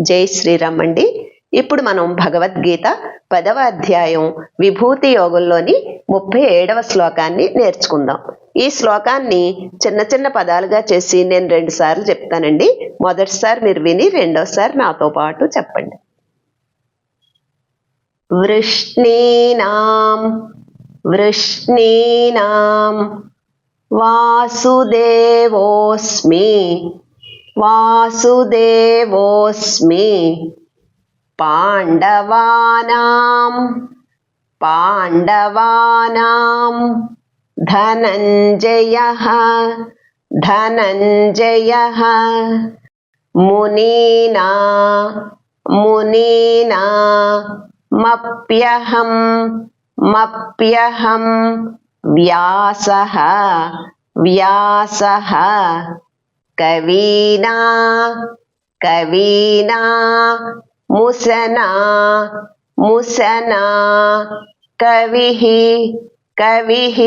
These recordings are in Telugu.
జై శ్రీరామ్ అండి. ఇప్పుడు మనం భగవద్గీత 10వ అధ్యాయం విభూతి యోగంలోని 37వ శ్లోకాన్ని నేర్చుకుందాం. ఈ శ్లోకాన్ని చిన్న చిన్న పదాలుగా చేసి నేను 2 సార్లు చెప్తానండి. మొదటిసారి మీరు విని రెండోసారి నాతో పాటు చెప్పండి. వృష్ణీనాం వృష్ణీనాం వాసుదేవోస్మి వాసుదేవోస్మి పాండవానాం పాండవానాం ధనంజయః ధనంజయః మునీనా మునీనా మప్యహం మప్యహం వ్యాసః వ్యాసః కవీనా కవీనా ముసనా ముసనా కవిః కవిః.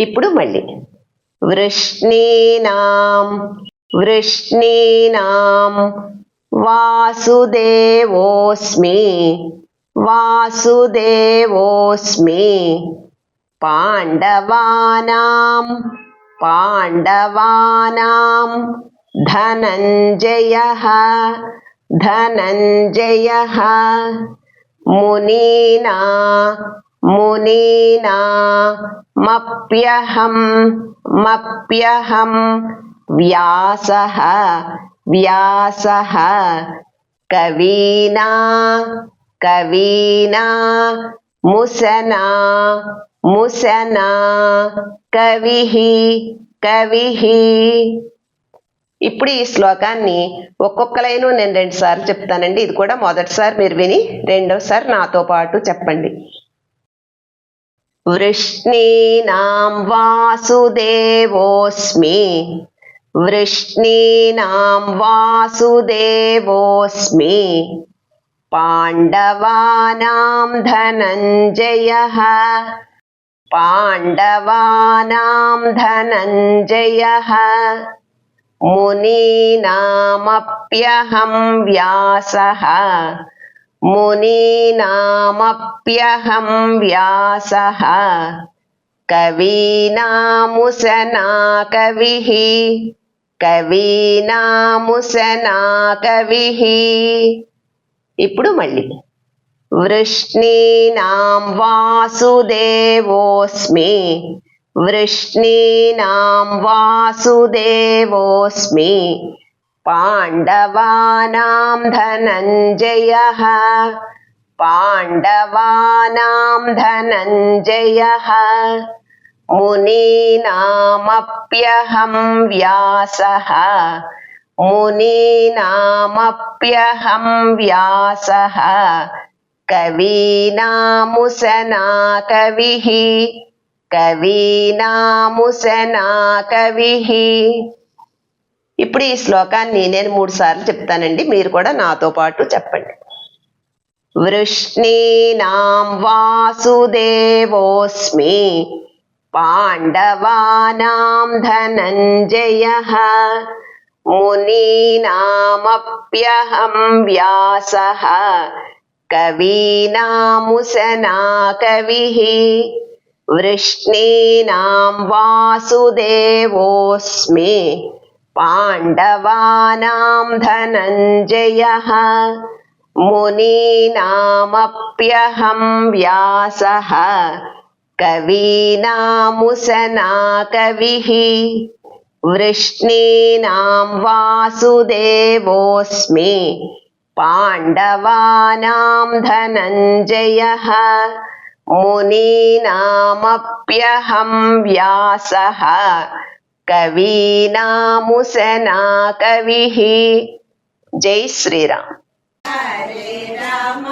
ఇప్పుడు మళ్ళీ వృష్ణీనాం వృష్ణీనాం వాసుదేవోస్మి వాసుదేవోస్మి పాండవానాం పాండవానాం ధనంజయః ధనంజయః మునీనా మునీనా మప్యహం మప్యహం వ్యాసః వ్యాసః కవీనా కవీనా ముసనా ముసనా కవిః కవిః. ఇప్పుడు ఈ శ్లోకాన్ని ఒక్కొక్క లైను నేను 2 సార్లు చెప్తానండి. ఇది కూడా మొదటిసారి మీరు విని రెండోసారి నాతో పాటు చెప్పండి. వృష్ణీనాం వాసుదేవోస్మి వృష్ణీనాం వాసుదేవోస్మి పాండవానాం ధనంజయః పాండవానాం ధనంజయః మునీనామప్యహం వ్యాసః మునీనామప్యహం వ్యాసః కవీనాముసనా కవిః కవీనాముసనా కవిః. ఇప్పుడు మళ్ళీ వృష్ణీనాం వాసుదేవోస్మి వృష్ణీనాం వాసుదేవోస్మి పాండవానాం ధనంజయః పాండవానాం ధనంజయః మునీనామప్యహం వ్యాసః మునీనామప్యహం వ్యాసః కవీనాముసనా కవిః కవీనాముసనా కవిః. ఇప్పుడు ఈ శ్లోకాన్ని నేను 3 సార్లు చెప్తానండి. మీరు కూడా నాతో పాటు చెప్పండి. వృష్ణీనాం వాసుదేవోస్మి పాండవానాం ధనంజయః మునీనామప్యహం వ్యాసః కవీనాముసనా కవిః. వృష్ణీనాం వాసుదేవోస్మి పాండవానాం ధనంజయః మునీనామప్యహం వ్యాసః కవీనాముసనా కవిః. వృష్ణీనాం వాసుదేవోస్మి పాండవానాం ధనంజయః మునీనామప్యహం వ్యాసః కవీనాముసనా కవిః. జై శ్రీరామ్. హరే రామ